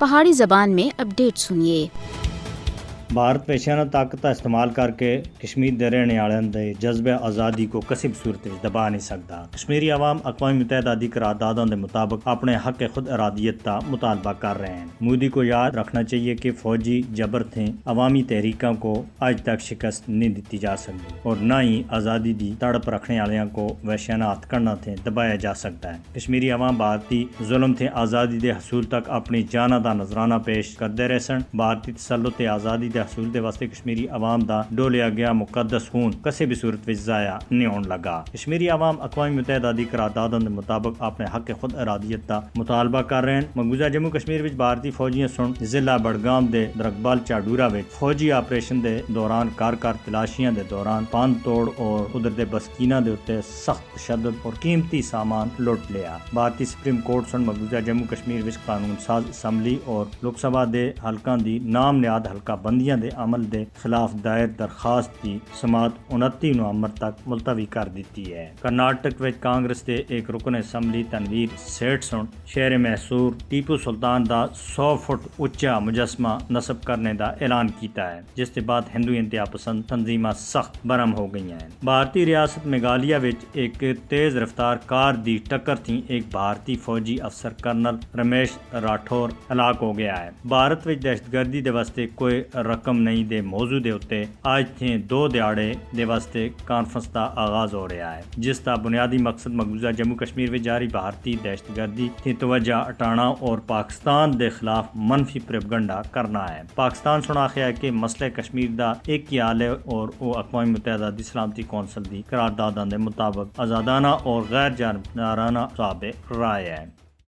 پہاڑی زبان میں اپڈیٹ سنیے۔ بھارت پیشیانہ طاقت کا استعمال کر کے کشمیر دے رہنے والوں دے جذبہ آزادی کو کسی بھی صورت دبا نہیں سکتا۔ کشمیری عوام اقوام متحدہ دی قراردادوں کے مطابق اپنے حق خود ارادیت کا مطالبہ کر رہے ہیں۔ مودی کو یاد رکھنا چاہیے کہ فوجی جبر تھے عوامی تحریکوں کو آج تک شکست نہیں دیتی جا سکتی اور نہ ہی آزادی دی تڑپ رکھنے والوں کو وحشیانہ ہتھ کرنا تھے دبایا جا سکتا ہے۔ کشمیری عوام بھارتی ظلم تھے آزادی دے حصول تک اپنی جانہ دا نذرانہ پیش کرتے رہے سن۔ بھارتی تسلط آزادی دے حصول دے واسطے کشمیری عوام دا ڈولیا گیا مقدس خون کسی بھی صورت وچ ضائع نہیں ہون لگا۔ کشمیری عوام اقوام متحدہ دی قراردادوں کے مطابق اپنے حق خود ارادیت دا مطالبہ کر رہے ہیں۔ مقبوضہ جموں کشمیر وچ بھارتی فوجیاں سن ضلع بڑگام دے درگبال چاڈورا وچ فوجی آپریشن دے دوران کار تلاشیاں دے دوران پان توڑ اور ادھر دے بسکینہ دے اتے سخت تشدد اور قیمتی سامان لوٹ لیا۔ بھارتی سپریم کورٹ سن مقبوضہ جموں کشمیر وچ قانون ساز اسمبلی اور لوک سبھا دے حلقاں دی نام نہاد حلقہ بندیاں دے عمل دے خلاف دائر درخواست کی سماعت 29 نومبر تک ملتوی کر دیتی ہے۔ کرناٹک وچ کانگریس دے ایک رکن اسمبلی تنویر سیٹھ سن شہر میسور ٹیپو سلطان دا 100 فٹ اونچا مجسمہ نصب کرنے دا اعلان کیتا ہے، جس کے بعد ہندو انتہا پسند تنظیماں سخت برہم ہو گئی ہیں۔ بھارتی ریاست میگھالیہ وچ ایک تیز رفتار کار دی ٹکر تھی ایک بھارتی فوجی افسر کرنل رمیش راٹھور ہلاک ہو گیا ہے۔ بھارت وچ دہشت گردی دے واسطے کوئی رقم نہیں دے موضوع دے اتے آج تھے 2 دیہاڑے دے واسطے کانفرنس دا آغاز ہو رہا ہے، جس کا بنیادی مقصد مقبوضہ جموں کشمیر میں جاری بھارتی دہشت گردی کی توجہ ہٹانا اور پاکستان دے خلاف منفی پروپیگنڈا کرنا ہے۔ پاکستان سنا ہے کہ مسئلہ کشمیر دا ایک ہی حال ہے اور وہ اقوام متحدہ دی سلامتی کونسل دی قراردادوں دے مطابق آزادانہ اور غیر جانبدارانہ ثابت رائے ہے۔